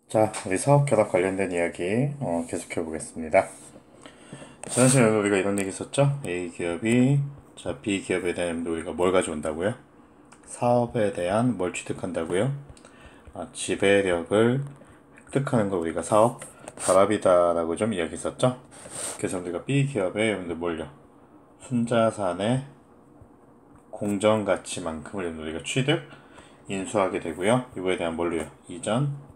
자, 우리 사업 결합 관련된 이야기 계속해 보겠습니다. 지난 시간에 우리가 이런 얘기 했었죠? A 기업이 B 기업에 대한 우리가 뭘 가져온다고요? 사업에 대한 뭘 취득한다고요? 지배력을 획득하는 걸 우리가 사업 결합이다라고 좀 이야기했었죠? 그래서 우리가 B 기업에 여러분들 뭘요? 순자산의 공정가치만큼을 우리가 취득, 인수하게 되고요. 이거에 대한 뭘로요? 이전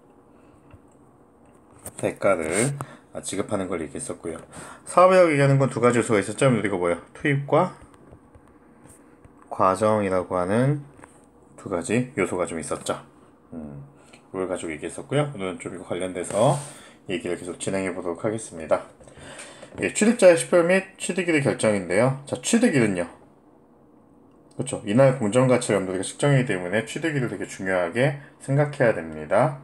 대가를 지급하는 걸 얘기했었고요. 사업이라고 얘기하는 건 두 가지 요소가 있었죠. 우리가 뭐야? 투입과 과정이라고 하는 두 가지 요소가 좀 있었죠. 이걸 가지고 얘기했었고요. 오늘은 좀 이거 관련돼서 얘기를 계속 진행해 보도록 하겠습니다. 취득자의 식별 및 취득일의 결정인데요. 자, 취득일은요. 그렇죠. 이날 공정가치를 여러분들이 측정이기 때문에 취득일을 되게 중요하게 생각해야 됩니다.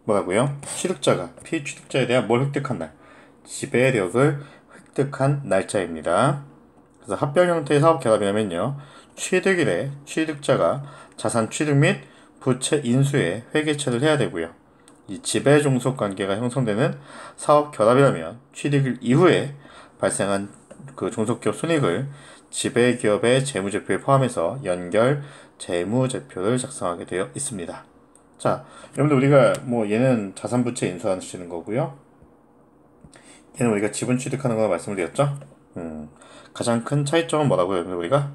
뭐라고요? 취득자가 피취득자에 대한 뭘 획득한 날, 지배력을 획득한 날짜입니다. 그래서 합병 형태의 사업 결합이라면요, 취득일에 취득자가 자산 취득 및 부채 인수에 회계처리를 해야 되고요. 이 지배 종속 관계가 형성되는 사업 결합이라면 취득일 이후에 발생한 그 종속기업 손익을 지배 기업의 재무제표에 포함해서 연결 재무제표를 작성하게 되어 있습니다. 자, 여러분들 우리가 뭐 얘는 자산부채 인수하시는 거고요. 얘는 우리가 지분 취득하는 거 말씀을 드렸죠. 가장 큰 차이점은 뭐라고요, 여러분들 우리가?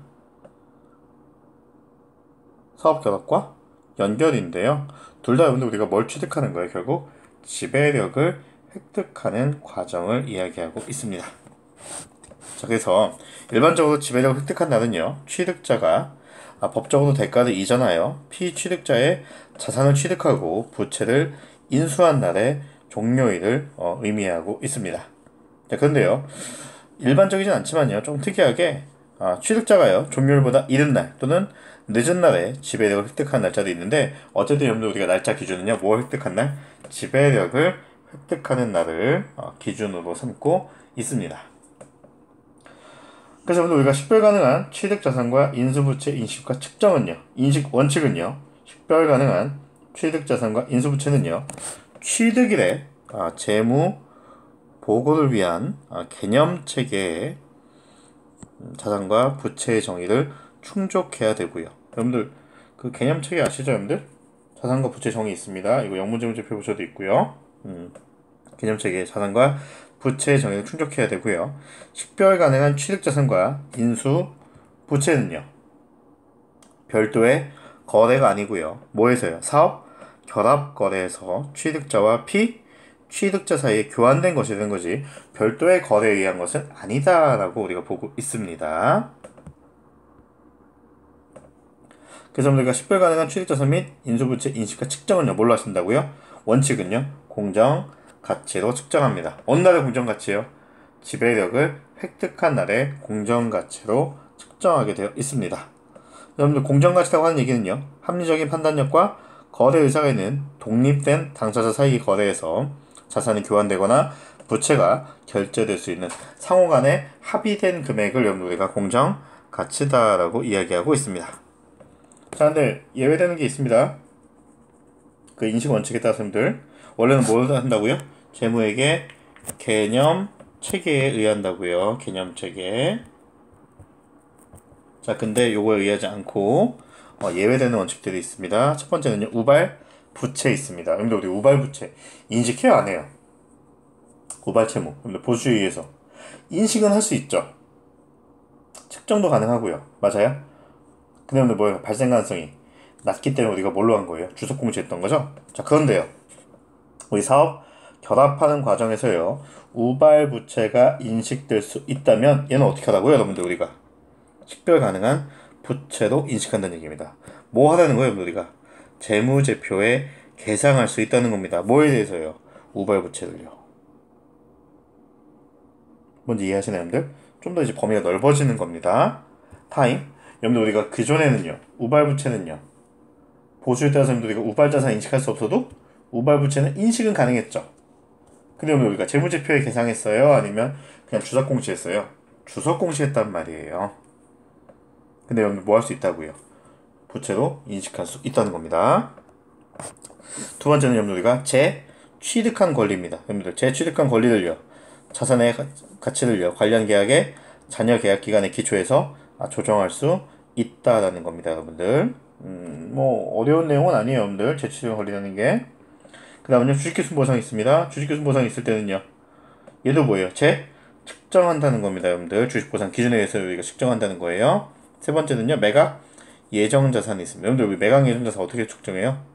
사업 결합과 연결인데요. 둘 다 여러분들 우리가 뭘 취득하는 거예요? 결국 지배력을 획득하는 과정을 이야기하고 있습니다. 자, 그래서 일반적으로 지배력을 획득한 날은요, 취득자가 법적으로 대가를 이전하여 피취득자의 자산을 취득하고 부채를 인수한 날의 종료일을 의미하고 있습니다. 자, 그런데요, 일반적이진 않지만요, 좀 특이하게 취득자가요, 종료일보다 이른 날 또는 늦은 날에 지배력을 획득한 날짜도 있는데, 어쨌든 여러분들 우리가 날짜 기준은요, 뭘 획득한 날? 지배력을 획득하는 날을 기준으로 삼고 있습니다. 그래서 여러분들 우리가 식별 가능한 취득 자산과 인수부채 인식과 측정은요. 인식 원칙은요. 식별 가능한 취득 자산과 인수부채는요. 취득일에 재무 보고를 위한 개념 체계의 자산과 부채의 정의를 충족해야 되고요. 여러분들 그 개념 체계 아시죠, 여러분들? 자산과 부채 정의 있습니다. 이거 영문재무제표 보셔도 있고요. 개념 체계 자산과 부채의 정의를 충족해야 되고요. 식별 가능한 취득자산과 인수 부채는요. 별도의 거래가 아니고요. 뭐에서요? 사업 결합 거래에서 취득자와 취득자 사이에 교환된 것이 된 거지 별도의 거래에 의한 것은 아니다라고 우리가 보고 있습니다. 그래서 우리가 식별 가능한 취득자산 및 인수부채 인식과 측정은요. 뭘로 하신다고요? 원칙은요. 공정 가치로 측정합니다. 어느 날의 공정가치요? 지배력을 획득한 날의 공정가치로 측정하게 되어 있습니다. 여러분들 공정가치라고 하는 얘기는요. 합리적인 판단력과 거래 의사가 있는 독립된 당사자 사이 거래에서 자산이 교환되거나 부채가 결제될 수 있는 상호 간에 합의된 금액을 여러분들 우리가 공정가치다라고 이야기하고 있습니다. 자, 근데 예외되는 게 있습니다. 그 인식 원칙에 따라서 여러분들 원래는 뭘 한다고요? 재무에게 개념 체계에 의한다고요. 개념 체계. 자, 근데 요거에 의하지 않고 예외되는 원칙들이 있습니다. 첫 번째는요. 우발 부채 있습니다. 여러분들 우리 우발 부채 인식해요, 안 해요? 우발 채무. 여러분들 보수에 의해서 인식은 할 수 있죠. 측정도 가능하고요. 맞아요? 근데 여러분들 뭐예요? 발생 가능성이 낮기 때문에 우리가 뭘로 한 거예요? 주석 공시했던 거죠? 자, 그런데요. 우리 사업 결합하는 과정에서요. 우발 부채가 인식될 수 있다면 얘는 어떻게 하라고요, 여러분들 우리가? 식별 가능한 부채로 인식한다는 얘기입니다. 뭐 하라는 거예요, 우리가? 재무제표에 계상할 수 있다는 겁니다. 뭐에 대해서요? 우발 부채를요. 뭔지 이해하시나요, 여러분들? 좀 더 이제 범위가 넓어지는 겁니다. 타임. 여러분들 우리가 그전에는요. 우발 부채는요. 보수에 따라서 여러분들 우리가 우발 자산 인식할 수 없어도 우발 부채는 인식은 가능했죠. 근데 오늘 우리가 재무제표에 계상했어요? 아니면 그냥 주석 공시했어요? 주석 공시했단 말이에요. 근데 여러분 뭐 할 수 있다고요? 부채로 인식할 수 있다는 겁니다. 두 번째는 여러분들 우리가 재취득한 권리입니다. 여러분들 재취득한 권리를요. 자산의 가치를요. 관련 계약의 잔여 계약 기간에 기초해서 조정할 수 있다라는 겁니다, 여러분들. 뭐 어려운 내용은 아니에요, 여러분들. 재취득한 권리라는 게. 그 다음은요, 주식기준 보상이 있습니다. 주식기준 보상이 있을 때는요, 얘도 뭐예요? 측정한다는 겁니다, 여러분들. 주식보상 기준에 의해서 우리가 측정한다는 거예요. 세 번째는요, 매각 예정자산이 있습니다. 여러분들 우리 매각 예정자산 어떻게 측정해요?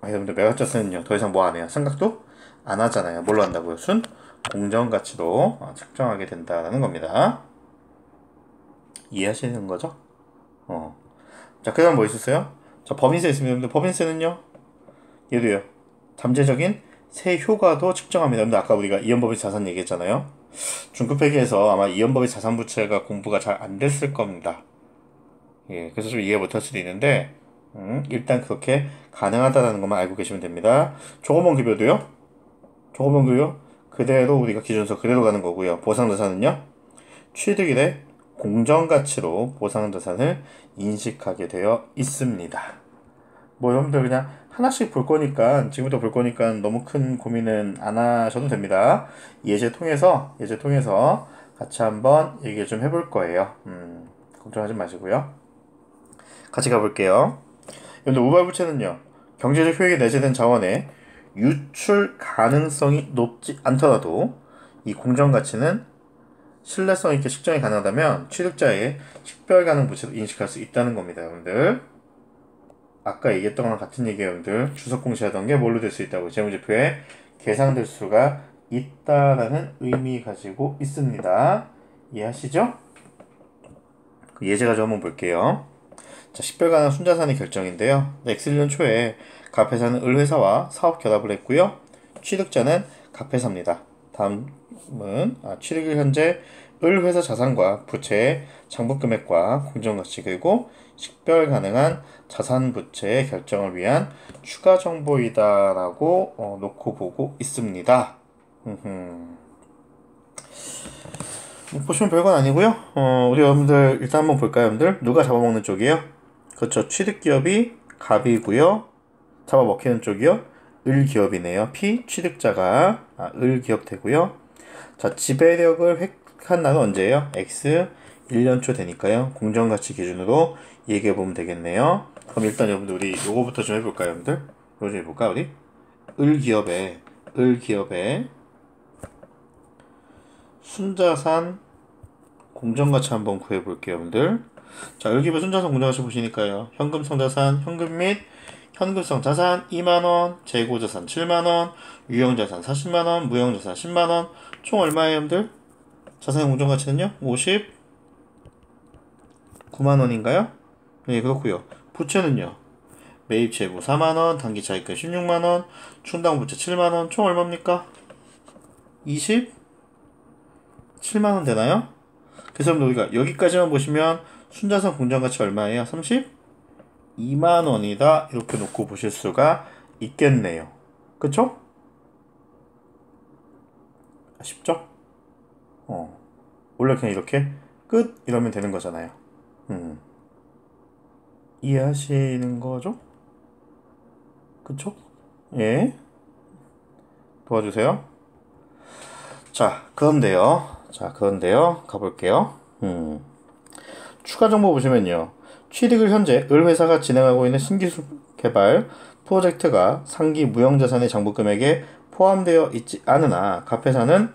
여러분들 매각자산은요, 더 이상 뭐 안 해요? 생각도 안 하잖아요. 뭘로 한다고요? 공정가치로 측정하게 된다는 겁니다. 이해하시는 거죠? 자, 그 다음 뭐 있었어요? 자, 법인세 있습니다. 여러분들 법인세는요, 얘도요, 잠재적인 세 효과도 측정합니다. 여러분들 아까 우리가 이연법의 자산 얘기했잖아요. 중급회계에서 아마 이연법의 자산 부채가 공부가 잘 안 됐을 겁니다. 예, 그래서 좀 이해 못할 수도 있는데, 일단 그렇게 가능하다는 것만 알고 계시면 됩니다. 조건본 급여도요, 조건본 급여 그대로 우리가 기준서 그대로 가는 거고요. 보상자산은요, 취득일의 공정가치로 보상자산을 인식하게 되어 있습니다. 뭐 여러분들 그냥 하나씩 볼 거니까, 지금부터 볼 거니까 너무 큰 고민은 안 하셔도 됩니다. 예제 통해서 같이 한번 얘기 좀 해볼 거예요. 걱정하지 마시고요. 같이 가볼게요. 여러분들 우발부채는요, 경제적 효익이 내재된 자원의 유출 가능성이 높지 않더라도 이 공정가치는 신뢰성 있게 측정이 가능하다면 취득자의 식별 가능 부채로 인식할 수 있다는 겁니다, 여러분들. 아까 얘기했던 거랑 같은 얘기예요, 여러분들. 주석 공시하던 게 뭘로 될 수 있다고? 재무제표에 계상될 수가 있다라는 의미 가지고 있습니다. 이해하시죠? 그 예제 가지고 한번 볼게요. 자, 식별가능 순자산의 결정인데요. X년 초에 갑회사는 을회사와 사업 결합을 했고요. 취득자는 갑회사입니다. 다음은 취득일 현재 을회사 자산과 부채의 장부금액과 공정가치 그리고 식별 가능한 자산 부채의 결정을 위한 추가 정보이다라고 놓고 보고 있습니다. 보시면 별건 아니고요. 우리 여러분들 일단 한번 볼까요, 여러분들? 누가 잡아먹는 쪽이에요? 그렇죠. 취득기업이 갑이고요. 잡아먹히는 쪽이요. 을기업이네요. 취득자가 을기업 되고요. 자, 지배력을 획한 날은 언제예요? X 1년 초 되니까요. 공정가치 기준으로 얘기해보면 되겠네요. 그럼 일단 여러분들 우리 요거부터 좀 해볼까요, 여러분들? 요거 좀 해볼까, 우리? 을기업의 순자산 공정가치 한번 구해볼게요, 여러분들. 자, 을기업의 순자산 공정가치 보시니까요. 현금성 자산, 현금 및 현금성 자산 2만원, 재고자산 7만원, 유형자산 40만원, 무형자산 10만원, 총 얼마예요, 여러분들? 자산의 공정가치는요? 59만원인가요? 네, 그렇고요. 부채는요? 매입 재고 4만원, 단기 차입금 16만원, 충당 부채 7만원, 총 얼마입니까? 27만원 되나요? 그래서 우리가 여기까지만 보시면 순자산 공정가치 얼마예요? 32만원이다 이렇게 놓고 보실 수가 있겠네요. 그쵸? 쉽죠? 원래 그냥 이렇게 끝 이러면 되는 거잖아요. 이해하시는 거죠? 그쵸? 예. 도와주세요. 자, 그런데요. 가볼게요. 추가 정보 보시면요. 취득을 현재 을회사가 진행하고 있는 신기술 개발 프로젝트가 상기 무형자산의 장부금액에 포함되어 있지 않으나 갑회사는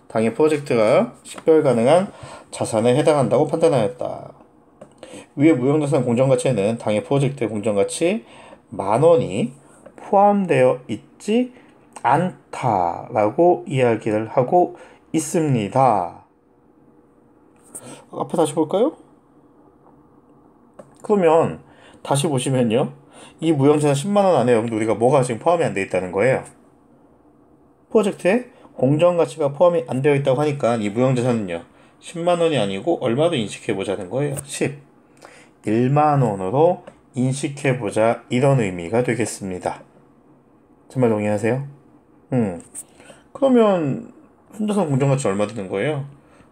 당해 프로젝트가 식별 가능한 자산에 해당한다고 판단하였다. 위의 무형자산 공정가치에는 당해 프로젝트의 공정가치 10,000원이 포함되어 있지 않다라고 이야기를 하고 있습니다. 앞에 다시 볼까요? 그러면 다시 보시면요. 이 무형자산 10만원 안에 여러분들 우리가 뭐가 지금 포함이 안 되어 있다는 거예요. 프로젝트에 공정가치가 포함이 안 되어 있다고 하니까 이 무형자산은요. 10만원이 아니고 얼마로 인식해보자는 거예요. 11만원으로 인식해보자 이런 의미가 되겠습니다. 정말 동의하세요? 그러면 순자산 공정가치 얼마 되는 거예요?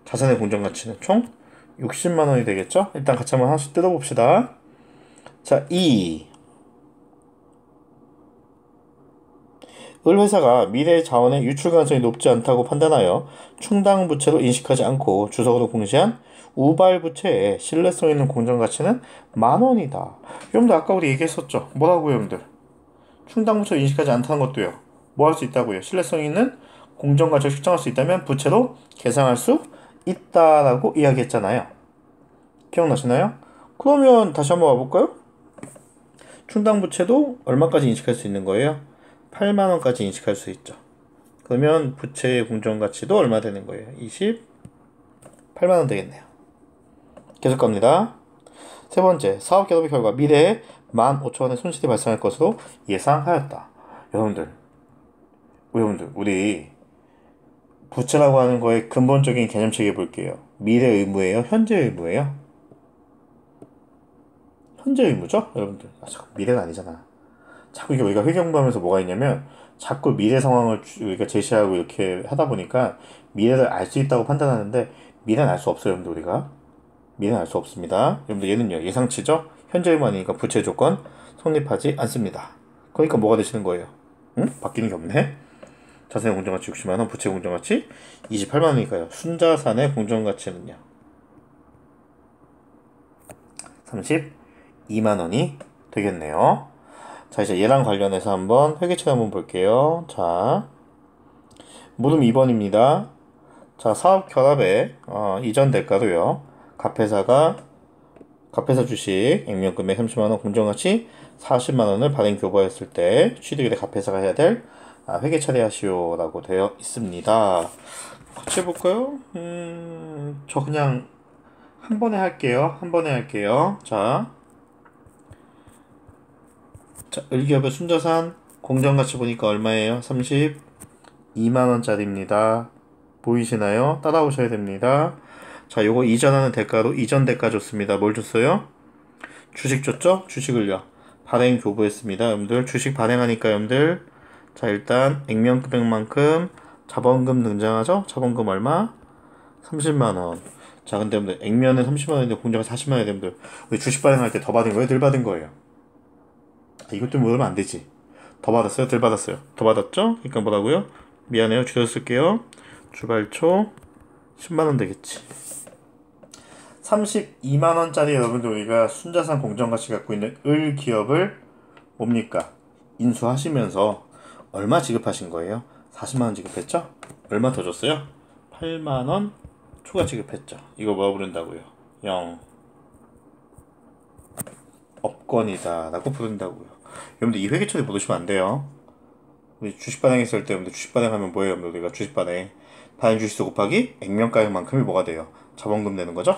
자산의 공정가치는 총 60만원이 되겠죠? 일단 같이 한번 하나씩 뜯어봅시다. 자, 을 회사가 미래 자원의 유출 가능성이 높지 않다고 판단하여 충당 부채로 인식하지 않고 주석으로 공시한 우발 부채의 신뢰성 있는 공정 가치는 10,000원이다. 여러분들 아까 우리 얘기했었죠. 뭐라고요, 여러분들? 충당 부채로 인식하지 않다는 것도요. 뭐 할 수 있다고요? 신뢰성 있는 공정 가치를 측정할 수 있다면 부채로 계상할 수 있다라고 이야기했잖아요. 기억나시나요? 그러면 다시 한번 와볼까요? 충당 부채도 얼마까지 인식할 수 있는 거예요? 8만원까지 인식할 수 있죠. 그러면 부채의 공정가치도 얼마 되는 거예요? 28만원 되겠네요. 계속 갑니다. 세 번째, 사업개업의 결과 미래에 15,000원의 손실이 발생할 것으로 예상하였다. 여러분들, 우리 부채라고 하는 거의 근본적인 개념책에 볼게요. 미래 의무예요? 현재 의무예요? 현재 의무죠? 여러분들. 잠깐, 미래가 아니잖아. 자꾸 이게 우리가 회경부하면서 뭐가 있냐면 자꾸 미래 상황을 우리가 제시하고 이렇게 하다 보니까 미래를 알 수 있다고 판단하는데 미래는 알 수 없어요, 여러분들. 우리가 미래는 알 수 없습니다. 여러분들 얘는요 예상치죠? 현재 의무 아니니까 부채 조건 성립하지 않습니다. 그러니까 뭐가 되시는 거예요? 응? 바뀌는 게 없네. 자산의 공정가치 60만원, 부채 공정가치 28만원이니까요 순자산의 공정가치는요 32만원이 되겠네요. 자, 이제 얘랑 관련해서 한번 회계처 한번 볼게요. 자, 물음 2번입니다. 자, 사업 결합의 이전 대가로요. 갑회사 주식 액면 금액 30만원, 공정가치 40만원을 발행 교부하였을 때 취득일에 갑회사가 해야 될 회계 처리하시오라고 되어 있습니다. 같이 해볼까요? 저 그냥 한 번에 할게요. 자, 을기업의 순자산 공정가치 보니까 얼마예요? 32만원짜리입니다. 보이시나요? 따라오셔야 됩니다. 자, 요거 이전하는 대가로 이전 대가 줬습니다. 뭘 줬어요? 주식 줬죠? 주식을요. 발행 교부했습니다. 여러분들 주식 발행하니까 여러분들 자, 일단 액면 금액만큼 자본금 등장하죠? 자본금 얼마? 30만원. 자, 근데 여러분들 액면은 30만원인데 공정가 40만원이 여러분들 우리 주식 발행할 때 더 받은 거예요? 덜 받은 거예요? 이것도 모르면 안 되지. 더 받았어요? 덜 받았어요? 더 받았죠? 그러니까 뭐라고요? 미안해요. 줄여쓸게요. 주발초 10만원 되겠지. 32만원짜리 여러분들 우리가 순자산 공정가치 갖고 있는 을 기업을 뭡니까? 인수하시면서 얼마 지급하신 거예요? 40만원 지급했죠? 얼마 더 줬어요? 8만원 추가 지급했죠. 이거 뭐 부른다고요? 0 업권이다 라고 부른다고요. 여러분들 이 회계처리 모르시면 안 돼요. 우리 주식 발행했을 때 여러분들 주식 발행하면 뭐예요? 여러분들 우리가 주식 발행 주식수 곱하기 액면가액만큼이 뭐가 돼요? 자본금 되는 거죠?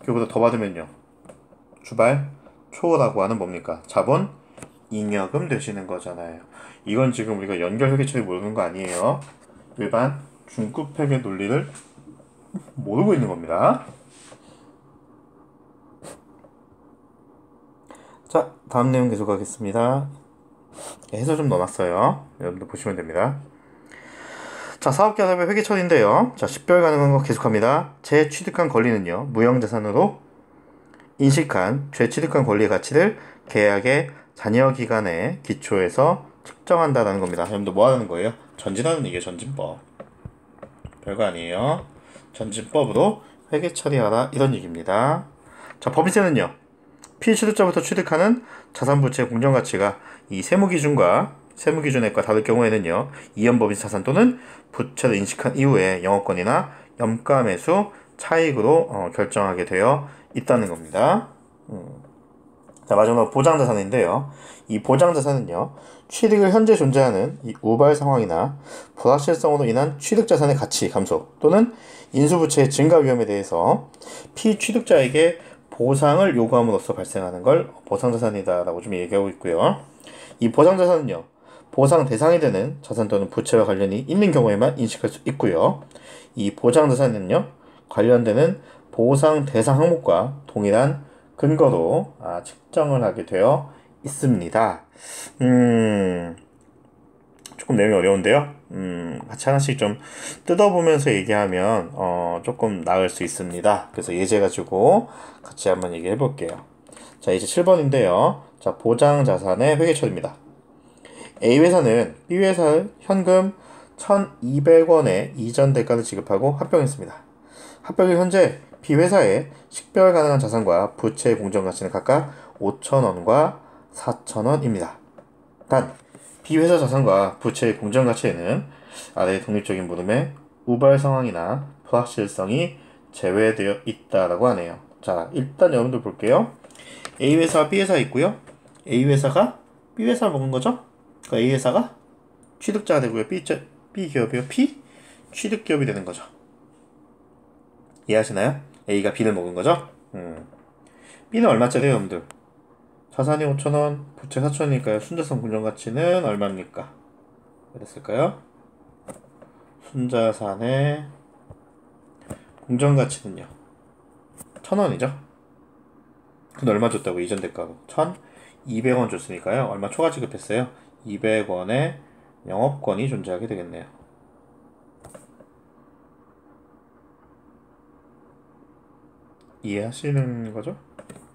그보다 더 받으면요 주발 초라고 하는 뭡니까? 자본 잉여금 되시는 거잖아요. 이건 지금 우리가 연결 회계처리 모르는 거 아니에요. 일반 중급 회계 논리를 모르고 있는 겁니다. 자, 다음 내용 계속하겠습니다. 해설 좀 넣어놨어요. 여러분들 보시면 됩니다. 자, 사업계약의 회계처리인데요. 자, 식별 가능한 거 계속합니다. 재취득한 권리는요, 무형자산으로 인식한 재취득한 권리의 가치를 계약의 잔여 기간에 기초해서 측정한다라는 겁니다. 여러분들 뭐 하는 거예요? 전진하는 얘기예요, 전진법. 별거 아니에요. 전진법으로 회계 처리하라 이런 얘기입니다. 자, 법인세는요, 피취득자부터 취득하는 자산부채의 공정가치가 이 세무기준액과 다를 경우에는요, 이연법인 자산 또는 부채를 인식한 이후에 영업권이나 염가매수 차익으로 결정하게 되어 있다는 겁니다. 자, 마지막으로 보장자산인데요. 이 보장자산은요, 취득을 현재 존재하는 이 우발 상황이나 불확실성으로 인한 취득자산의 가치 감소 또는 인수부채의 증가 위험에 대해서 피취득자에게 보상을 요구함으로써 발생하는 걸 보상자산이다라고 좀 얘기하고 있고요. 이 보상자산은요, 보상 대상이 되는 자산 또는 부채와 관련이 있는 경우에만 인식할 수 있고요. 이 보장자산은요, 관련되는 보상 대상 항목과 동일한 근거로 측정을 하게 되어 있습니다. 조금 내용이 어려운데요. 같이 하나씩 좀 뜯어보면서 얘기하면 조금 나을 수 있습니다. 그래서 예제 가지고 같이 한번 얘기해 볼게요. 자, 이제 7번인데요. 자, 보장자산의 회계처리입니다. A회사는 B회사의 현금 1,200원의 이전 대가를 지급하고 합병했습니다. 합병일 현재 B회사의 식별 가능한 자산과 부채의 공정가치는 각각 5,000원과 4,000원입니다. 단, B회사 자산과 부채의 공정가치에는 아래의 독립적인 물음의 우발 상황이나 불확실성이 제외되어 있다라고 하네요. 자, 일단 여러분들 볼게요. A회사, B회사 있고요. A회사가 B회사를 먹은 거죠? 그러니까 A회사가 취득자가 되고요. B기업이요. P? 취득기업이 되는 거죠. 이해하시나요? A가 B를 먹은 거죠? B는 얼마짜리예요, 여러분들? 자산이 5,000원, 부채 4,000원이니까요. 순자산 공정가치는 얼마입니까? 그랬을까요? 순자산의 공정가치는요. 1,000원이죠? 근데 얼마 줬다고 이전 대가로? 1,200원 줬으니까요. 얼마 초과 지급했어요? 200원의 영업권이 존재하게 되겠네요. 이해하시는 거죠?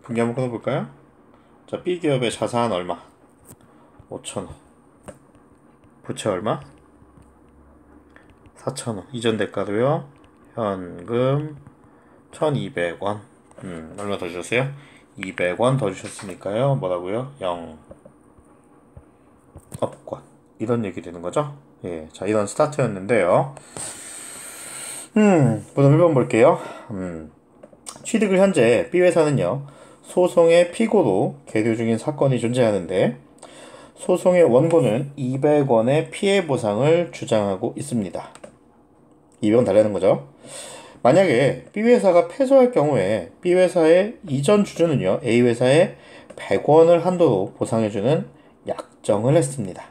분기 한번 끊어볼까요? 자, B기업의 자산 얼마? 5,000원. 부채 얼마? 4,000원. 이전 대가로요. 현금 1,200원. 얼마 더 주셨어요? 200원 더 주셨으니까요. 뭐라고요? 영업권. 이런 얘기 되는 거죠? 예. 자, 이런 스타트였는데요. 그럼 1번 볼게요. 취득을 현재 B회사는요. 소송의 피고로 계류 중인 사건이 존재하는데 소송의 원고는 200원의 피해 보상을 주장하고 있습니다. 200원 달라는 거죠. 만약에 B회사가 패소할 경우에 B회사의 이전 주주는요. A회사에 100원을 한도로 보상해주는 약정을 했습니다.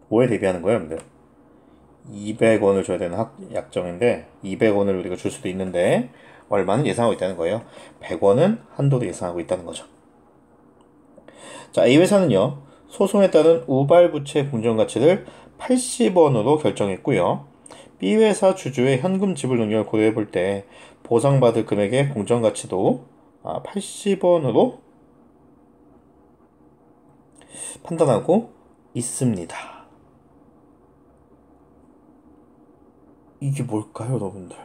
뭐에 대비하는 거예요, 여러분들? 200원을 줘야 되는 약정인데 200원을 우리가 줄 수도 있는데 얼마는 예상하고 있다는 거예요. 100원은 한도로 예상하고 있다는 거죠. 자, A회사는요. 소송에 따른 우발부채 공정가치를 80원으로 결정했고요. B회사 주주의 현금 지불 능력을 고려해 볼 때 보상받을 금액의 공정가치도 80원으로 판단하고 있습니다. 이게 뭘까요, 여러분들?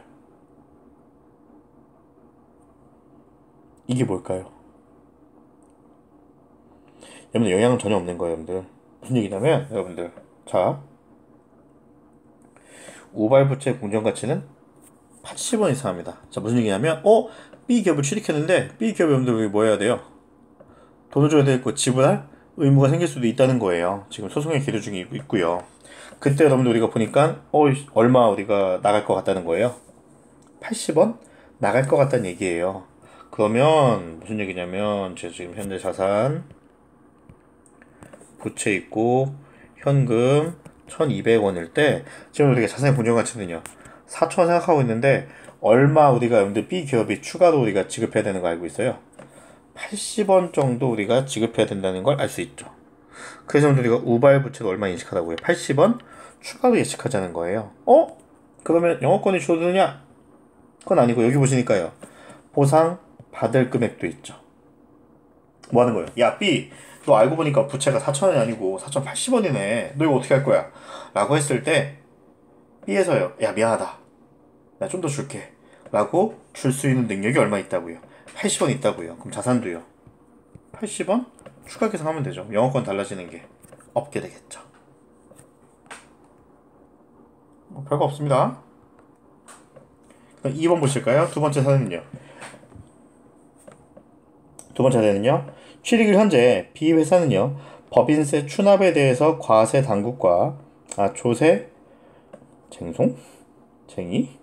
이게 뭘까요? 여러분들 영향은 전혀 없는 거예요, 여러분들. 무슨 얘기냐면, 여러분들. 자, 우발부채 공정가치는 80원 이상합니다. 자, 무슨 얘기냐면, B기업을 취득했는데, B기업이 여러분들 뭐 해야 돼요? 돈을 줘야 되고 지불할 의무가 생길 수도 있다는 거예요. 지금 소송에 계류 중에 있고요. 그때 여러분들 우리가 보니까, 얼마 우리가 나갈 것 같다는 거예요? 80원? 나갈 것 같다는 얘기예요. 그러면, 무슨 얘기냐면, 제 지금 현재 자산, 부채 있고, 현금, 1,200원일 때 지금 우리가 자산의 공정가치는요 4,000원 생각하고 있는데 얼마 우리가 여러분들 B기업이 추가로 우리가 지급해야 되는 거 알고 있어요? 80원 정도 우리가 지급해야 된다는 걸 알 수 있죠. 그래서 우리가 우발부채를 얼마 인식하라고요? 80원 추가로 예측하자는 거예요. 그러면 영업권이 줄어드느냐? 그건 아니고 여기 보시니까요 보상 받을 금액도 있죠. 뭐 하는 거예요? 야 B 너 알고 보니까 부채가 4,000원이 아니고 4,080원이네. 너 이거 어떻게 할 거야? 라고 했을 때 B에서요. 야 미안하다. 나 좀 더 줄게. 라고 줄 수 있는 능력이 얼마 있다고요? 80원 있다고요. 그럼 자산도요. 80원? 추가 계산하면 되죠. 영어권 달라지는 게 없게 되겠죠. 별거 없습니다. 그럼 2번 보실까요? 두 번째 사례는요. 두 번째 사례는요. 취득일 현재 B회사는요. 법인세 추납에 대해서 과세 당국과 조세 쟁송? 쟁의?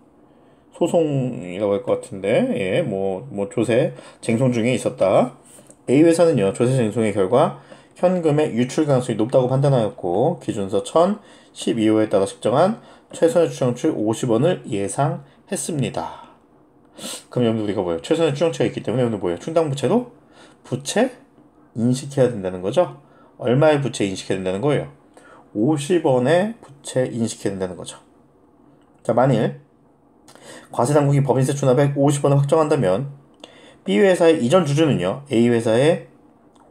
소송이라고 할 것 같은데 조세 쟁송 중에 있었다. A회사는요. 조세 쟁송의 결과 현금의 유출 가능성이 높다고 판단하였고 기준서 1012호에 따라 측정한 최선의 추정치 50원을 예상했습니다. 그럼 여러분들 우리가 뭐예요? 최선의 추정치가 있기 때문에 여러분들 뭐예요? 충당부채로 부채 인식해야 된다는 거죠. 얼마의 부채 인식해야 된다는 거예요? 50원의 부채 인식해야 된다는 거죠. 자, 만일 과세당국이 법인세 추납액 50원을 확정한다면 B회사의 이전 주주는요, A회사에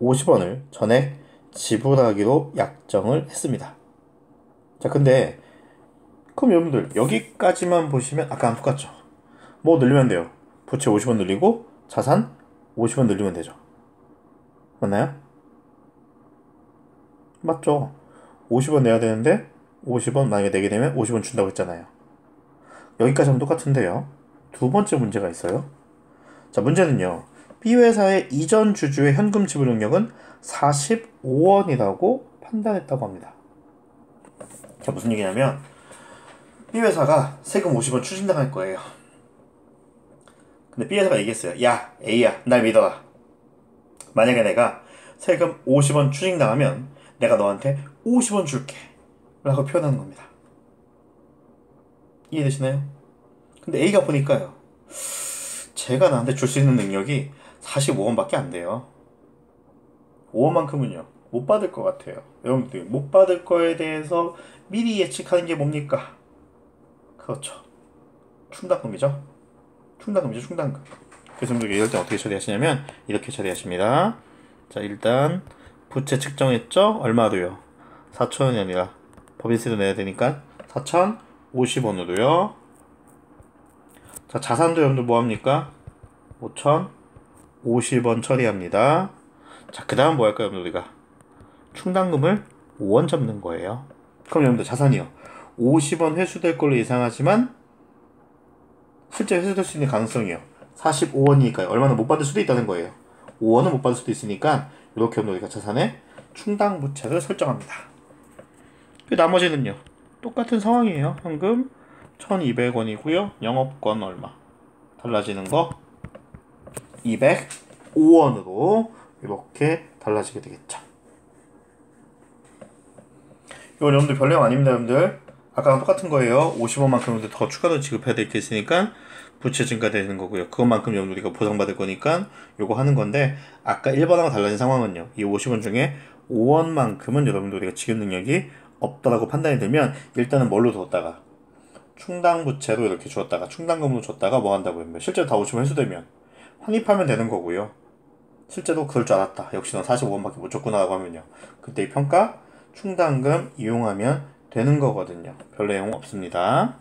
50원을 전액 지불하기로 약정을 했습니다. 자, 근데 그럼 여러분들 여기까지만 보시면 아까랑 똑같죠? 뭐 늘리면 돼요? 부채 50원 늘리고 자산 50원 늘리면 되죠. 맞나요? 맞죠? 50원 내야 되는데 50원 만약에 내게 되면 50원 준다고 했잖아요. 여기까지 하면 똑같은데요. 두 번째 문제가 있어요. 자, 문제는요. B회사의 이전 주주의 현금 지불 능력은 45원이라고 판단했다고 합니다. 자, 무슨 얘기냐면 B회사가 세금 50원 추징당할 거예요. 근데 B회사가 얘기했어요. 야, A야, 날 믿어라. 만약에 내가 세금 50원 추징당하면 내가 너한테 50원 줄게 라고 표현하는 겁니다. 이해되시나요? 근데 A가 보니까요, 제가 나한테 줄 수 있는 능력이 45원밖에 안 돼요. 5원만큼은요 못 받을 것 같아요. 여러분들 못 받을 거에 대해서 미리 예측하는 게 뭡니까? 그렇죠, 충당금이죠. 충당금. 그래서 이럴 때 어떻게 처리하시냐면 이렇게 처리하십니다. 자, 일단 부채 측정했죠? 얼마로요? 4,000원이 아니라 법인세도 내야 되니까 4,050원으로요. 자, 자산도 여러분들 뭐합니까? 5,050원 처리합니다. 자, 그 다음 뭐 할까요, 여러분들? 우리가 충당금을 5원 잡는 거예요. 그럼 여러분들 자산이요, 50원 회수될 걸로 예상하지만 실제 회수될 수 있는 가능성이요, 45원이니까요. 얼마나 못 받을 수도 있다는 거예요. 5원은 못 받을 수도 있으니까 이렇게 우리가 자산의 충당부채를 설정합니다. 그 나머지는요 똑같은 상황이에요. 현금 1200원이고요 영업권 얼마 달라지는 거 205원으로 이렇게 달라지게 되겠죠. 이건 여러분들 별내용 아닙니다. 여러분들 아까랑 똑같은 거예요. 50원만큼 더 추가로 지급해야 될 게 있으니까 부채 증가되는 거고요. 그것만큼 여러분들 보상받을 거니까 요거 하는 건데, 아까 1번하고 달라진 상황은요, 이 50원 중에 5원만큼은 여러분들 우리가 지급 능력이 없다라고 판단이 되면 일단은 뭘로 뒀다가 충당부채로 이렇게 주었다가 충당금으로 줬다가 뭐 한다고요? 실제로 다 50원 회수되면 환입하면 되는 거고요. 실제로 그럴 줄 알았다, 역시 넌 45원밖에 못 줬구나 라고 하면요, 그때 이 평가 충당금 이용하면 되는 거거든요. 별 내용 없습니다.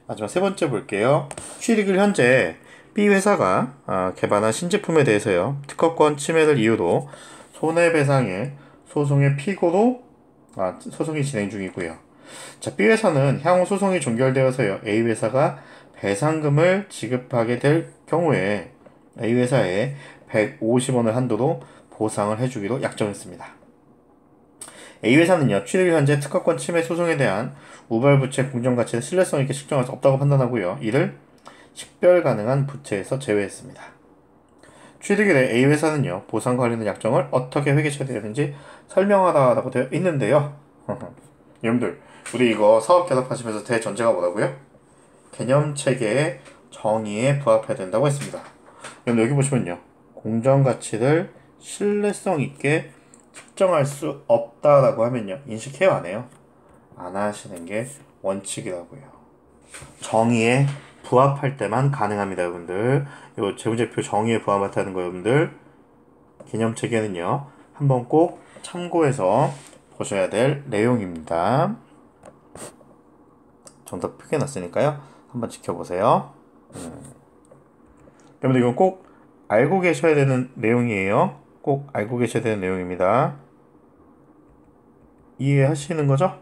마지막 세 번째 볼게요. 취득일 현재 B회사가 개발한 신제품에 대해서요, 특허권 침해를 이유로 손해배상의 소송의 피고로 소송이 진행 중이고요. 자, B회사는 향후 소송이 종결되어서요, A회사가 배상금을 지급하게 될 경우에 A회사에 150원을 한도로 보상을 해주기로 약정했습니다. A회사는요, 취득일 현재 특허권 침해 소송에 대한 우발부채 공정가치를 신뢰성 있게 측정할 수 없다고 판단하고요, 이를 식별 가능한 부채에서 제외했습니다. 취득일에 A회사는요, 보상과 관련된 약정을 어떻게 회계 처리되는지 설명하라고 되어 있는데요. 여러분들, 우리 이거 사업 결합하시면서 대전제가 뭐라고요? 개념체계의 정의에 부합해야 된다고 했습니다. 여러분 여기 보시면요, 공정가치를 신뢰성 있게 측정할 수 없다라고 하면요, 인식해요, 안 해요? 안 하시는 게 원칙이라고요. 정의에 부합할 때만 가능합니다, 여러분들. 이 재무제표 정의에 부합하다는 거 여러분들 개념체계는요, 한번 꼭 참고해서 보셔야 될 내용입니다. 정답 표기해놨으니까요, 한번 지켜보세요. 여러분들 이건 꼭 알고 계셔야 되는 내용이에요. 꼭 알고 계셔야 되는 내용입니다. 이해하시는 거죠?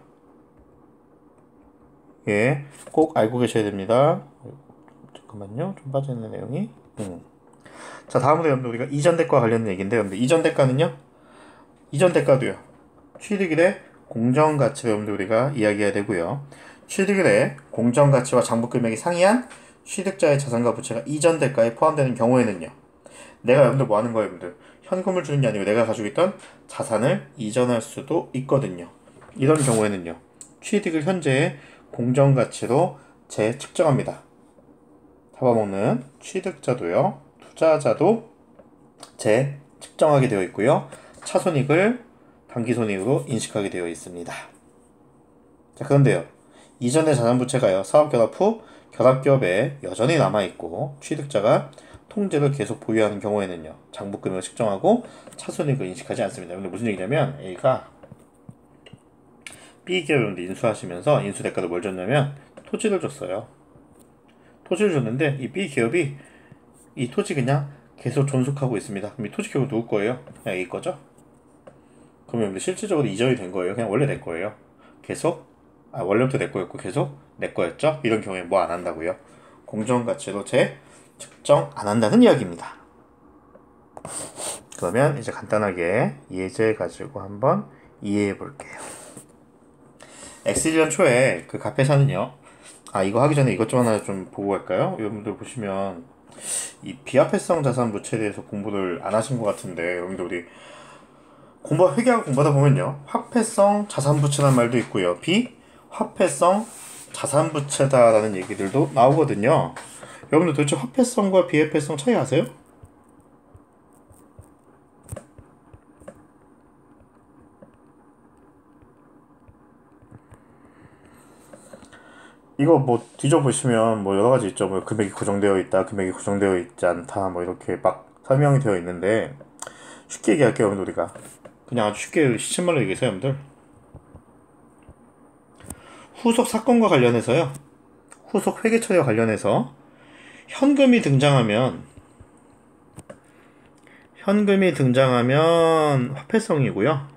예, 꼭 알고 계셔야 됩니다. 잠깐만요, 좀 빠져있는 내용이. 자, 다음으로 여러분들 우리가 이전 대가와 관련된 얘기인데, 여러분들 이전 대가는요, 이전 대가도요, 취득일의 공정가치를 여러분들 우리가 이야기해야 되고요, 취득일의 공정가치와 장부금액이 상이한 취득자의 자산과 부채가 이전 대가에 포함되는 경우에는요, 내가 여러분들 뭐 하는 거예요, 여러분들? 현금을 주는 게 아니고 내가 가지고 있던 자산을 이전할 수도 있거든요. 이런 경우에는요, 취득일 현재의 공정가치로 재측정합니다. 잡아먹는 취득자도요, 투자자도 재측정하게 되어 있고요, 차손익을 당기손익으로 인식하게 되어 있습니다. 자, 그런데요, 이전의 자산부채가요, 사업결합 후 결합기업에 여전히 남아있고 취득자가 통째로 계속 보유하는 경우에는요, 장부금액을 측정하고 차손익을 인식하지 않습니다. 근데 무슨 얘기냐면 A가 B 기업을 인수하시면서 인수 대가로 뭘 줬냐면 토지를 줬어요. 토지를 줬는데 이 B 기업이 이 토지 그냥 계속 존속하고 있습니다. 그럼 이 토지 기업은 누구 거예요? 그냥 A 거죠? 그러면 실질적으로 이전이 된 거예요? 그냥 원래 내 거예요? 계속? 원래부터 내 거였고 계속 내 거였죠? 이런 경우에 뭐 안 한다고요? 공정가치로 측정 안 한다는 이야기입니다. 그러면 이제 간단하게 예제 가지고 한번 이해해 볼게요. X1년 초에 그 카페사는요, 이거 하기 전에 이것 좀 하나 좀 보고 갈까요? 여러분들 보시면 이 비화폐성 자산 부채에 대해서 공부를 안 하신 것 같은데, 여러분들 우리 회계학 공부하다 보면요, 화폐성 자산 부채라는 말도 있고요, 비화폐성 자산 부채다라는 얘기들도 나오거든요. 여러분들 도대체 화폐성과 비화폐성 차이 아세요? 이거 뭐 뒤져보시면 뭐 여러 가지 있죠. 뭐 금액이 고정되어 있다, 금액이 고정되어 있지 않다, 뭐 이렇게 막 설명이 되어 있는데, 쉽게 얘기할게요, 여러분들. 우리가 그냥 아주 쉽게 시쳇말로 얘기해서, 여러분들, 후속 사건과 관련해서요, 후속 회계 처리와 관련해서 현금이 등장하면 화폐성이고요.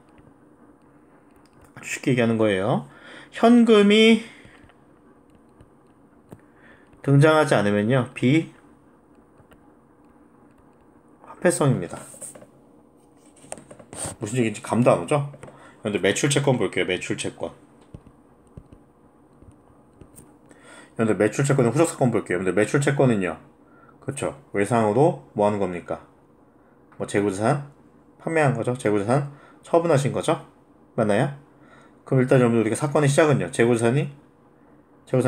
아주 쉽게 얘기하는 거예요. 현금이 등장하지 않으면요, 비화폐성입니다. 무슨 얘기인지 감도 안 오죠? 근데 매출채권 볼게요. 매출채권. 근데 매출채권은 후속사건 볼게요. 근데 매출채권은요, 그쵸, 외상으로 뭐 하는 겁니까? 뭐 재고자산 판매한 거죠. 재고자산 처분하신 거죠. 맞나요? 그럼 일단 여러분들 우리가 사건의 시작은요, 재고자산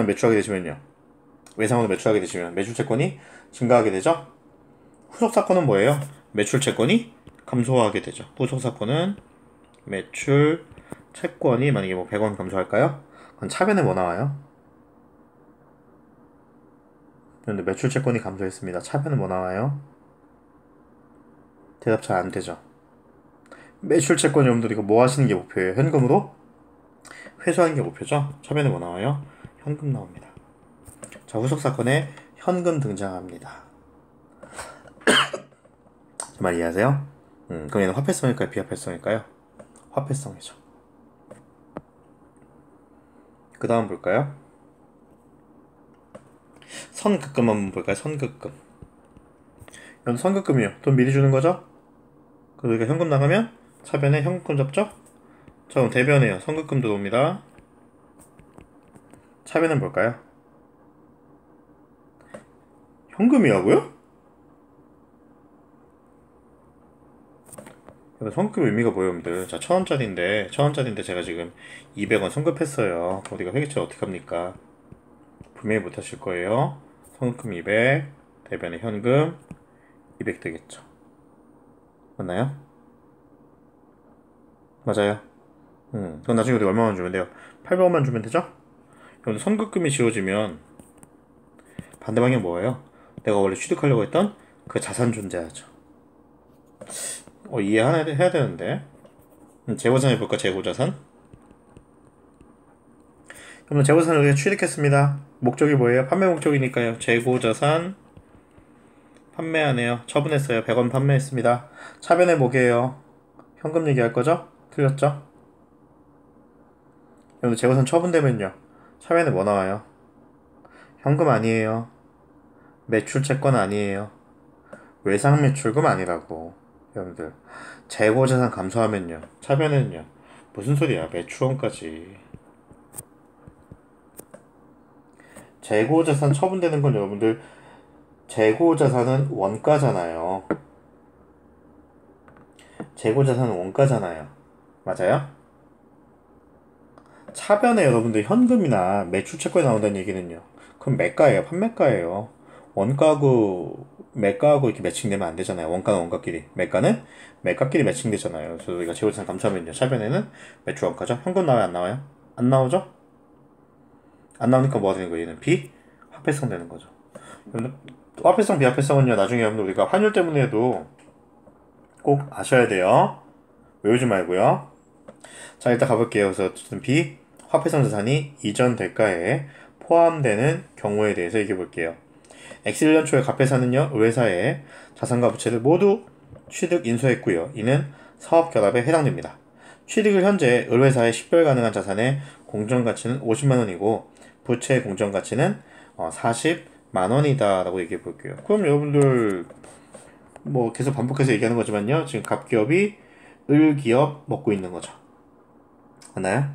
매출하게 되시면요, 외상으로 매출하게 되시면 매출채권이 증가하게 되죠. 후속사건은 뭐예요? 매출채권이 감소하게 되죠. 후속사건은 매출채권이 만약에 뭐 100원 감소할까요? 그럼 차변에 뭐 나와요? 근데 매출채권이 감소했습니다. 차변에 뭐 나와요? 대답 잘 안 되죠. 매출채권 여러분들 이거 뭐 하시는 게 목표예요? 현금으로 회수하는 게 목표죠. 차변에 뭐 나와요? 현금 나옵니다. 자, 후속사건에 현금 등장합니다. 제 말 이해하세요? 그럼 얘는 화폐성일까요? 비화폐성일까요? 화폐성이죠. 그 다음 볼까요? 선급금 한번 볼까요? 선급금. 이건 선급금이요. 돈 미리 주는 거죠? 그러니까 현금 나가면 차변에 현금권 잡죠? 자, 그럼 대변에요. 선급금 들어옵니다. 차변은 뭘까요? 현금이라고요? 선급금 의미가 뭐예요, 여러분들? 자, 1000원짜리인데 제가 지금 200원 선급했어요. 우리가 회계처리 어떻게 합니까? 분명히 못 하실 거예요. 선급금 200, 대변에 현금 200 되겠죠. 맞나요? 맞아요. 그럼 나중에 우리 얼마만 주면 돼요? 800원만 주면 되죠? 그럼 선급금이 지워지면 반대 방향 뭐예요? 내가 원래 취득하려고 했던 그 자산 존재하죠. 해야 되는데. 재고자산 해볼까? 재고자산. 그러면 재고자산을 우리가 취득했습니다. 목적이 뭐예요? 판매 목적이니까요. 재고자산 판매하네요. 처분했어요. 100원 판매했습니다. 차변에 뭐게요? 현금 얘기할 거죠? 틀렸죠? 그럼 재고자산 처분되면요, 차변에 뭐 나와요? 현금 아니에요. 매출채권 아니에요. 외상매출금 아니라고. 여러분들, 재고자산 감소하면요, 차변에는요, 무슨 소리야? 매출원까지. 재고자산 처분되는 건 여러분들, 재고자산은 원가잖아요. 재고자산은 원가잖아요. 맞아요? 차변에 여러분들 현금이나 매출채권이 나온다는 얘기는요, 그럼 매가예요? 판매가예요? 원가하고 매가하고 이렇게 매칭되면 안 되잖아요. 원가는 원가끼리, 매가는 매가끼리 매칭되잖아요. 그래서 우리가 재고자산 감소하면요, 차변에는 매출 원가죠. 현금 나와요? 안 나와요? 안 나오죠? 안 나오니까 뭐가 되는 거예요? 얘는 비화폐성 되는 거죠. 화폐성 비화폐성은요 나중에 여러분들 우리가 환율 때문에도 꼭 아셔야 돼요. 외우지 말고요. 자 일단 가볼게요. 그래서 어쨌든 비화폐성 자산이 이전 대가에 포함되는 경우에 대해서 얘기해 볼게요. X1년 초에 갑회사는요 의뢰사의 자산과 부채를 모두 취득 인수했고요. 이는 사업결합에 해당됩니다. 취득을 현재 의뢰사의 식별 가능한 자산의 공정가치는 50만원이고 부채의 공정가치는 40만원이다 라고 얘기해 볼게요. 그럼 여러분들 뭐 계속 반복해서 얘기하는 거지만요, 지금 갑기업이 을기업 먹고 있는 거죠. 맞나요?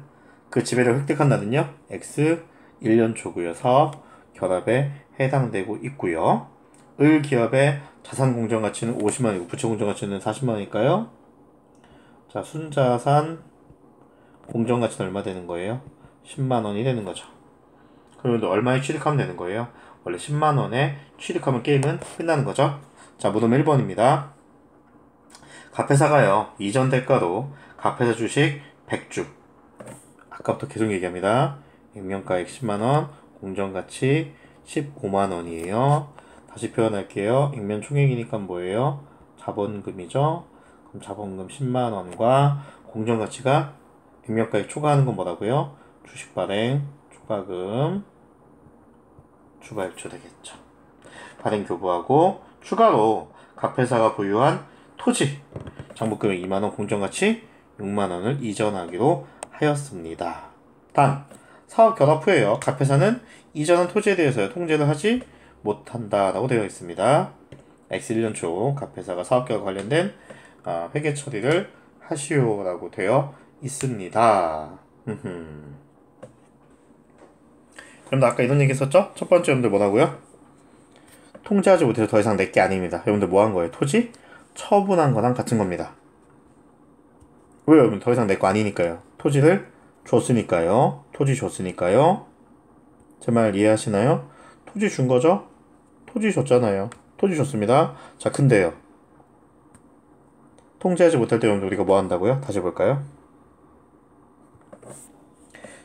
그 지배를 획득한 날은요 X 1년 초고요. 사업 결합에 해당되고 있고요. 을기업의 자산 공정가치는 50만원이고 부채 공정가치는 40만원이니까요. 자, 순자산 공정가치는 얼마 되는 거예요? 10만원이 되는 거죠. 그러면 얼마에 취득하면 되는 거예요? 원래 10만원에 취득하면 게임은 끝나는 거죠. 자, 무덤 1번입니다. 갑회사가요 이전 대가로 갑회사 주식 100주, 아까부터 계속 얘기합니다. 액면가액 10만원, 공정가치 15만원이에요. 다시 표현할게요. 액면 총액이니까 뭐예요? 자본금이죠. 그럼 자본금 10만원과 공정가치가 액면가액 초과하는 건 뭐라고요? 주식 발행, 추가금, 추가액초 되겠죠. 발행 교부하고 추가로 갑회사가 보유한 토지, 장부금액 2만원, 공정가치 6만원을 이전하기로 하였습니다. 단, 사업 결합 후에요. 갑회사는 이전한 토지에 대해서 통제를 하지 못한다 라고 되어 있습니다. X1년 초 갑회사가 사업 결합 관련된 회계 처리를 하시오 라고 되어 있습니다. 여러분들 아까 이런 얘기 했었죠? 첫 번째 여러분들 뭐라고요? 통제하지 못해서 더 이상 내게 아닙니다. 여러분들 뭐 한 거예요? 토지? 처분한 거랑 같은 겁니다. 왜요? 여러분 더 이상 내 거 아니니까요. 토지를 줬으니까요. 토지 줬으니까요. 제 말 이해하시나요? 토지 준 거죠? 토지 줬잖아요. 토지 줬습니다. 자, 근데요. 통제하지 못할 때 여러분들 우리가 뭐 한다고요? 다시 볼까요?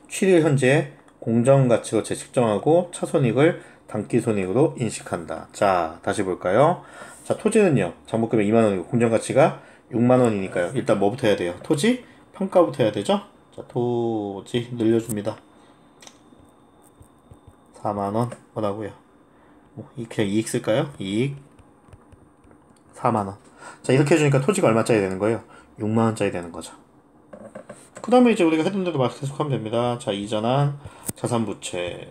취득 현재 공정가치로 재측정하고 차손익을 단기손익으로 인식한다. 자, 다시 볼까요? 자, 토지는요. 장부금액 2만원이고 공정가치가 6만원이니까요. 일단 뭐부터 해야 돼요? 토지? 평가부터 해야 되죠? 자, 토지 늘려줍니다. 4만원 뭐라고요? 그냥 이익 쓸까요? 이익 4만원. 자, 이렇게 해주니까 토지가 얼마짜리 되는 거예요? 6만원짜리 되는 거죠. 그 다음에 이제 우리가 했던 대로 계속하면 됩니다. 자, 이전한 자산부채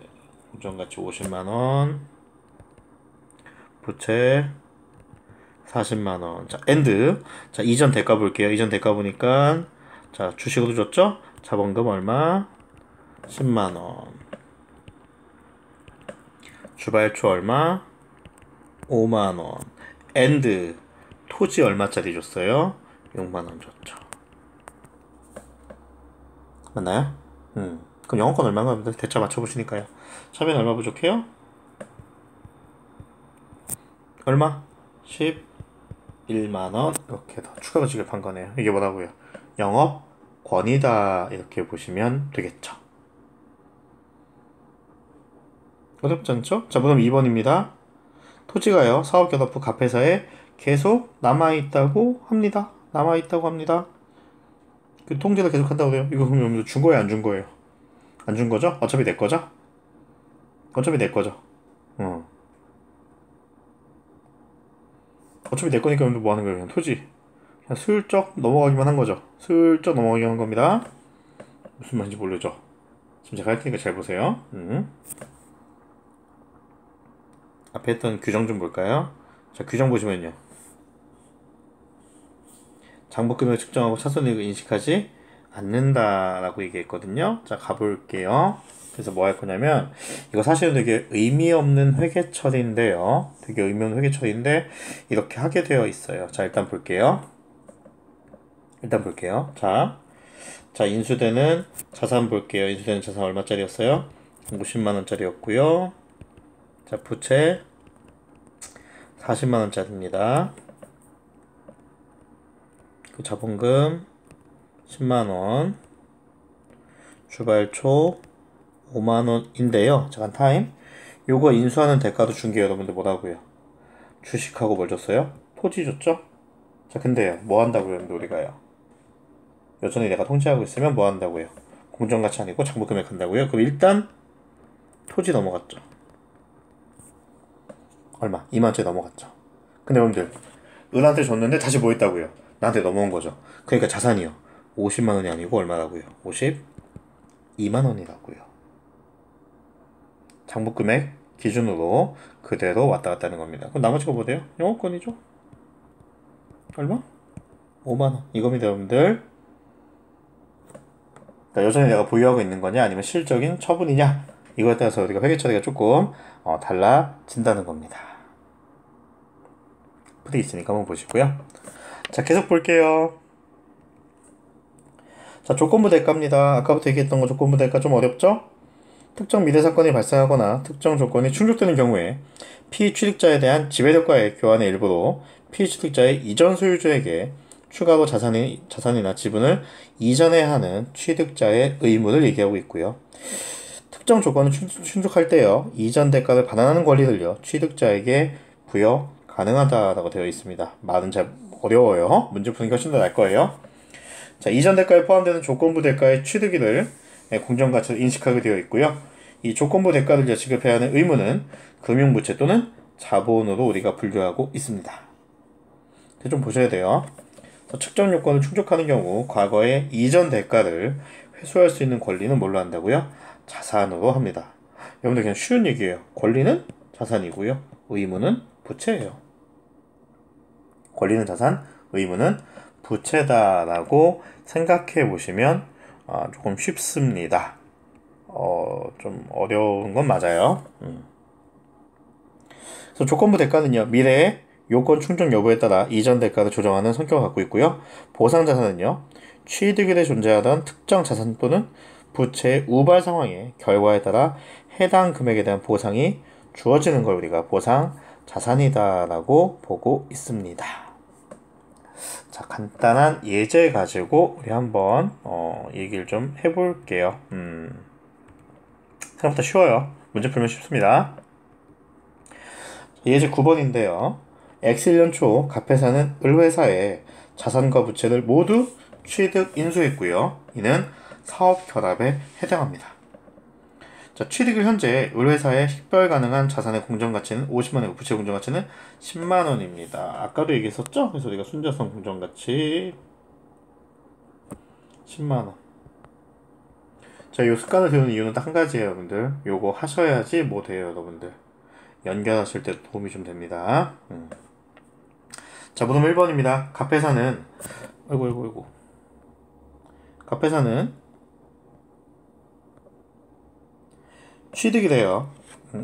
공정가치 50만원, 부채 40만원. 자, 엔드. 자, 이전 대가 볼게요. 이전 대가 보니까 자, 주식으로 줬죠? 자본금 얼마? 10만원. 주발초 얼마? 5만원. 엔드. 토지 얼마짜리 줬어요? 6만원 줬죠. 맞나요? 그럼 영어권 얼마인가 대차 맞춰보시니까요. 차변 얼마 부족해요? 얼마? 11만원 이렇게 더 추가로 지급한 거네요. 이게 뭐라고요? 영업권이다 이렇게 보시면 되겠죠. 어렵지 않죠? 자, 그럼 2번입니다. 토지가요 사업결합 후 갑회사에 계속 남아있다고 합니다. 그 통제를 계속한다고 해요. 이거 그러면 준 거예요, 안 준 거예요? 안 준 거죠? 어차피 내 거죠? 어차피 내 거죠. 어차피 내 거니까 뭐 하는 거예요? 그냥 토지. 그냥 슬쩍 넘어가기만 한 거죠. 슬쩍 넘어가기만 한 겁니다. 무슨 말인지 모르죠? 지금 제가 할 테니까 잘 보세요. 앞에 했던 규정 좀 볼까요? 자, 규정 보시면요. 장부금액을 측정하고 차손익을 인식하지 않는다라고 얘기했거든요. 자, 가볼게요. 그래서 뭐 할 거냐면 이거 사실은 되게 의미 없는 회계 처리인데요. 이렇게 하게 되어 있어요. 자, 일단 볼게요. 자, 인수되는 자산 볼게요. 인수되는 자산 얼마짜리였어요? 50만원짜리였고요. 자, 부채 40만원짜리입니다. 그 자본금 10만원, 주발초 5만원인데요. 잠깐 타임. 요거 인수하는 대가도 준 게 여러분들 뭐라고요? 주식하고 뭘 줬어요? 토지 줬죠? 자, 근데요, 뭐 한다고요, 우리가요? 여전히 내가 통제하고 있으면 뭐 한다고요? 공정가치 아니고 장부금액 한다고요? 그럼 일단 토지 넘어갔죠. 얼마? 2만원짜리 넘어갔죠. 근데 여러분들, 은한테 줬는데 다시 뭐 했다고요? 나한테 넘어온 거죠. 그러니까 자산이요. 50만원이 아니고 얼마라고요? 52만원이라고요. 장부금액 기준으로 그대로 왔다 갔다 하는 겁니다. 그럼 나머지가 뭐돼요? 영업권이죠? 얼마? 5만원. 이겁니다, 여러분들. 그러니까 여전히 내가 보유하고 있는 거냐, 아니면 실적인 처분이냐, 이거에 따라서 우리가 회계 처리가 조금 달라진다는 겁니다. 풀이 있으니까 한번 보시고요. 자, 계속 볼게요. 자, 조건부 대가입니다. 아까부터 얘기했던 거 조건부 대가 좀 어렵죠? 특정 미래 사건이 발생하거나 특정 조건이 충족되는 경우에 피취득자에 대한 지배력과의 교환의 일부로 피취득자의 이전 소유주에게 추가로 자산이나 지분을 이전해야 하는 취득자의 의무를 얘기하고 있고요. 특정 조건을 충족할 때요, 이전 대가를 반환하는 권리를요, 취득자에게 부여 가능하다라고 되어 있습니다. 말은 잘 어려워요. 문제 푸니까 훨씬 더 날 거예요. 자, 이전 대가에 포함되는 조건부 대가의 취득일을 공정가치로 인식하게 되어 있고요. 이 조건부 대가를 지급해야 하는 의무는 금융부채 또는 자본으로 우리가 분류하고 있습니다. 좀 보셔야 돼요. 측정 요건을 충족하는 경우 과거의 이전 대가를 회수할 수 있는 권리는 뭘로 한다고요? 자산으로 합니다. 여러분들 그냥 쉬운 얘기예요. 권리는 자산이고요. 의무는 부채예요. 권리는 자산, 의무는 부채다라고 생각해 보시면 조금 쉽습니다. 좀 어려운 건 맞아요. 그래서 조건부 대가는요, 미래의 요건 충족 여부에 따라 이전 대가를 조정하는 성격을 갖고 있고요. 보상 자산은요, 취득일에 존재하던 특정 자산 또는 부채의 우발 상황의 결과에 따라 해당 금액에 대한 보상이 주어지는 걸 우리가 보상 자산이다라고 보고 있습니다. 자, 간단한 예제 가지고 우리 한번 얘기를 좀 해볼게요. 생각보다 쉬워요. 문제 풀면 쉽습니다. 예제 9번인데요. X1년 초 갑회사는 을회사에 자산과 부채를 모두 취득 인수했고요. 이는 사업 결합에 해당합니다. 자, 취득일 현재 을회사의 식별 가능한 자산의 공정가치는 50만원이고 부채 공정가치는 10만원입니다. 아까도 얘기했었죠? 그래서 우리가 순자산 공정가치 10만원. 자, 요 습관을 들이는 이유는 딱 한 가지예요, 여러분들. 요거 하셔야지 뭐 돼요, 여러분들. 연결하실 때 도움이 좀 됩니다. 자, 문음 1번입니다. 갑회사는 아이고 갑회사는 취득이 돼요.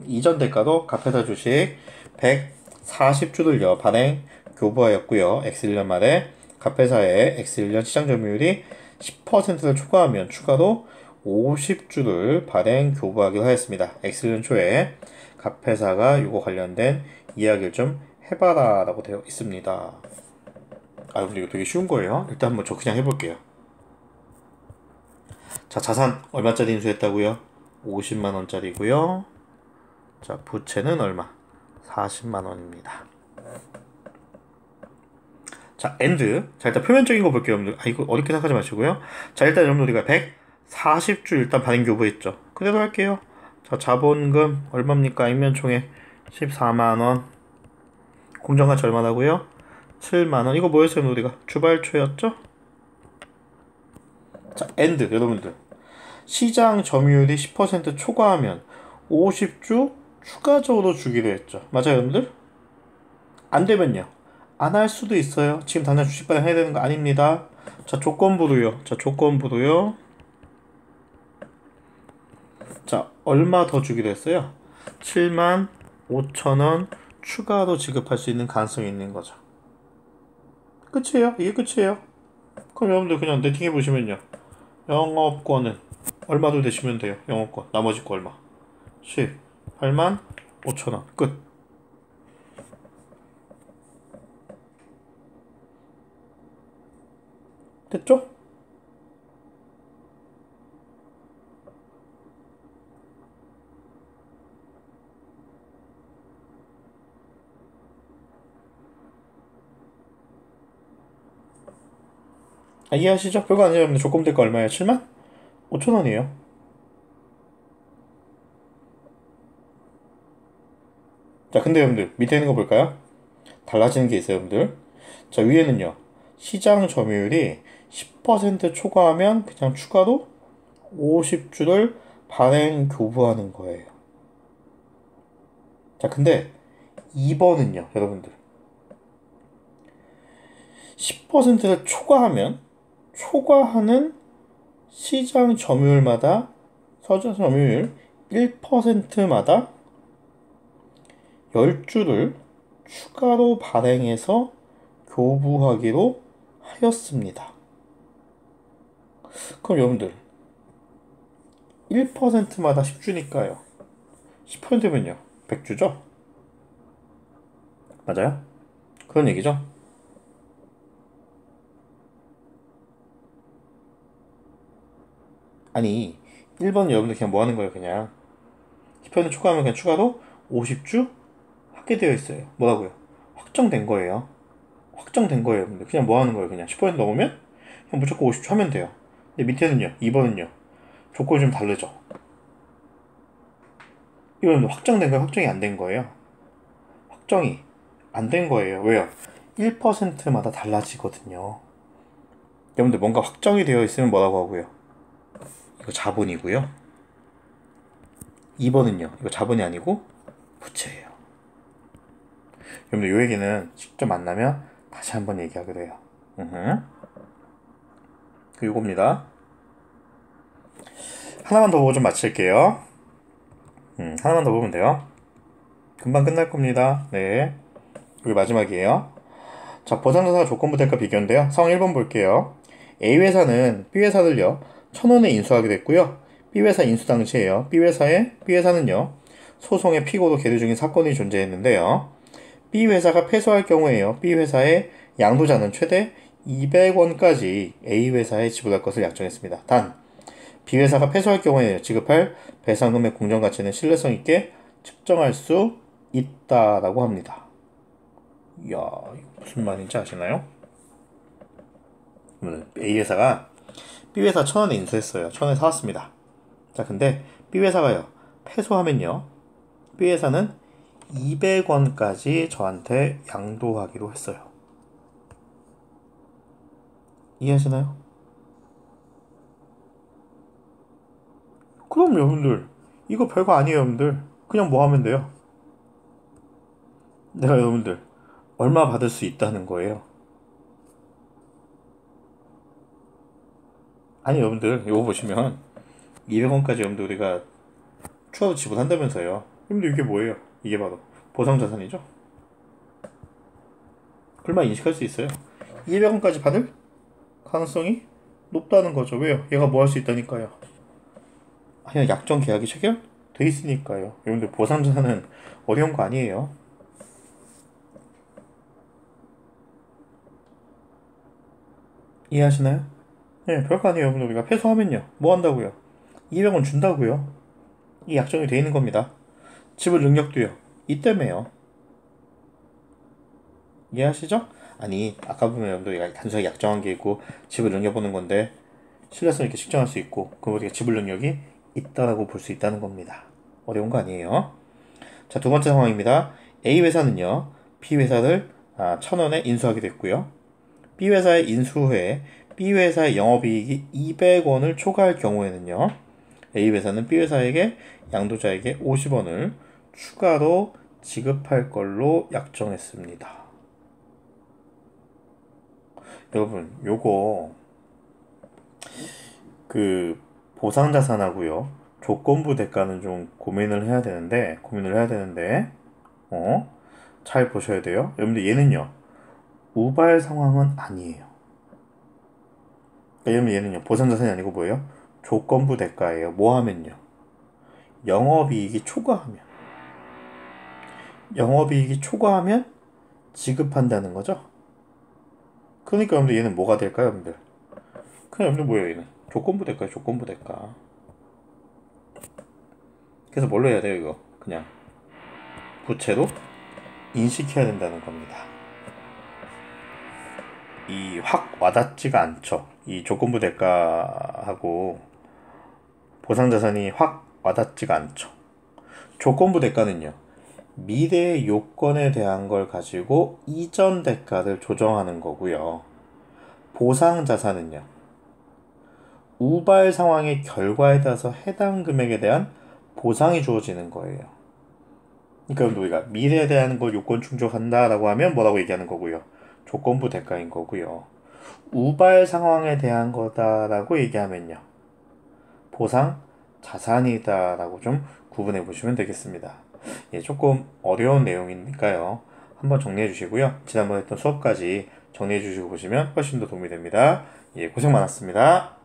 이전 대가도 갑회사 주식 140주를요 발행 교부하였고요. X1년 말에 갑회사의 X1년 시장 점유율이 10%를 초과하면 추가로 50주를 발행 교부하기로 하였습니다. X1년 초에 갑회사가 이거 관련된 이야기를 좀 해봐라 라고 되어 있습니다. 근데 이거 되게 쉬운 거예요. 일단 한번 저 그냥 해볼게요. 자, 자산 얼마짜리 인수했다고요? 50만원짜리고요. 자, 부채는 얼마? 40만원입니다. 자, 엔드. 자, 일단 표면적인 거 볼게요, 여러분들. 이거 어렵게 생각하지 마시고요. 자, 일단 여러분들 우리가 140주 일단 발행 교부했죠. 그대로 할게요. 자, 자본금 얼마입니까? 액면총액 14만원. 공정가치 얼마라고요? 7만원. 이거 뭐였어요, 우리가? 주발초였죠? 자, 엔드. 여러분들. 시장 점유율이 10% 초과하면 50주 추가적으로 주기로 했죠. 맞아요, 여러분들? 안 되면요. 안 할 수도 있어요. 지금 당장 주식 발행해야 되는 거 아닙니다. 자, 조건부로요. 자, 얼마 더 주기로 했어요? 7만 5천원 추가로 지급할 수 있는 가능성이 있는 거죠. 끝이에요. 이게 끝이에요. 그럼 여러분들 그냥 네팅해 보시면요. 영업권은 얼마도 되시면 돼요. 영업권. 나머지 거 얼마? 18만 5천원. 끝. 됐죠? 이해하시죠? 별거 아니에요. 여러분들 조건 부대가 얼마예요? 7만 5천 원이에요. 자, 근데 여러분들 밑에 있는 거 볼까요? 달라지는 게 있어요, 여러분들. 자, 위에는요. 시장 점유율이 10% 초과하면 그냥 추가로 50주를 발행 교부하는 거예요. 자, 근데 2번은요, 여러분들. 10%를 초과하는 시장 점유율마다 서점 점유율 1%마다 10주를 추가로 발행해서 교부하기로 하였습니다. 그럼 여러분들 1%마다 10주니까요. 10%면요. 100주죠? 맞아요? 그런 얘기죠? 아니 1번은 여러분들 그냥 뭐 하는 거예요? 그냥 10% 추가하면 그냥 추가로 50주 하게 되어 있어요. 뭐라고요? 확정된 거예요. 확정된 거예요. 여러분들 그냥 뭐 하는 거예요? 그냥 10% 넘으면 그냥 무조건 50주 하면 돼요. 근데 밑에는요. 2번은요. 조건이 좀 다르죠. 이건 확정된 거예요? 확정이 안 된 거예요? 확정이 안 된 거예요. 왜요? 1%마다 달라지거든요. 여러분들 뭔가 확정이 되어 있으면 뭐라고 하고요? 이거 자본이고요. 2번은요. 이거 자본이 아니고 부채예요. 여러분들 이 얘기는 직접 만나면 다시 한번 얘기하기로 해요. 이겁니다. 하나만 더 보고 좀 마칠게요. 하나만 더 보면 돼요. 금방 끝날 겁니다. 네. 여기 마지막이에요. 자, 보상자산 조건부 대가 비교인데요. 상황 1번 볼게요. A회사는 B회사를요, 1,000원에 인수하게 됐고요. B회사 인수 당시에요. B회사는요, 소송의 피고로 계류 중인 사건이 존재했는데요. B회사가 패소할 경우에요. B회사의 양도자는 최대 200원까지 A회사에 지불할 것을 약정했습니다. 단, B회사가 패소할 경우에 지급할 배상금의 공정가치는 신뢰성 있게 측정할 수 있다라고 합니다. 이야, 무슨 말인지 아시나요? A회사가 B회사 1,000원에 인수했어요. 1,000원에 사왔습니다. 자, 근데 B회사가요, 패소하면요, B회사는 200원까지 저한테 양도하기로 했어요. 이해하시나요? 그럼 여러분들 이거 별거 아니에요. 여러분들 그냥 뭐 하면 돼요? 내가 여러분들 얼마 받을 수 있다는 거예요. 아니 여러분들 이거 보시면 200원까지 여러분들 우리가 추가로 지불한다면서요. 여러분들 이게 뭐예요? 이게 바로 보상자산이죠. 얼마 인식할 수 있어요. 200원까지 받을 가능성이 높다는 거죠. 왜요? 얘가 뭐 할 수 있다니까요. 그냥 약정 계약이 체결돼 있으니까요. 여러분들 보상자산은 어려운 거 아니에요. 이해하시나요? 네, 별거 아니에요. 여러분들 우리가 패소하면요, 뭐 한다고요? 200원 준다고요. 이 약정이 돼 있는 겁니다. 지불 능력도요, 이 때문에요. 이해하시죠? 아니 아까 보면 여러분들 단순하게 약정한 게 있고 지불 능력 보는 건데 신뢰성 있게 측정할 수 있고 그럼 우리가 지불 능력이 있다라고 볼 수 있다는 겁니다. 어려운 거 아니에요. 자, 두 번째 상황입니다. A회사는요, B회사를 1,000원에 인수하게 됐고요. B회사의 인수 후에 B회사의 영업이익이 200원을 초과할 경우에는요, A회사는 B회사에게 양도자에게 50원을 추가로 지급할 걸로 약정했습니다. 여러분, 요거 그 보상자산하고요, 조건부 대가는 좀 고민을 해야 되는데 잘 보셔야 돼요. 여러분들 얘는요, 우발 상황은 아니에요. 그러니까 얘는요, 보상자산이 아니고 뭐예요? 조건부 대가예요. 뭐 하면요, 영업이익이 초과하면 지급한다는 거죠. 그러니까 여러분들 얘는 뭐가 될까요, 여러분들? 그냥 여러분들 뭐예요, 얘는? 조건부 대가예요, 조건부 대가. 그래서 뭘로 해야 돼요, 이거? 그냥 부채로 인식해야 된다는 겁니다. 이 확 와닿지가 않죠. 이 조건부 대가하고 보상자산이 확 와닿지가 않죠. 조건부 대가는요, 미래의 요건에 대한 걸 가지고 이전 대가를 조정하는 거고요. 보상자산은요, 우발 상황의 결과에 따라서 해당 금액에 대한 보상이 주어지는 거예요. 그러니까 우리가 미래에 대한 걸 요건 충족한다라고 하면 뭐라고 얘기하는 거고요. 조건부 대가인 거고요. 우발 상황에 대한 거다라고 얘기하면요. 보상 자산이다라고 좀 구분해 보시면 되겠습니다. 예, 조금 어려운 내용이니까요. 한번 정리해 주시고요. 지난번에 했던 수업까지 정리해 주시고 보시면 훨씬 더 도움이 됩니다. 예, 고생 많았습니다.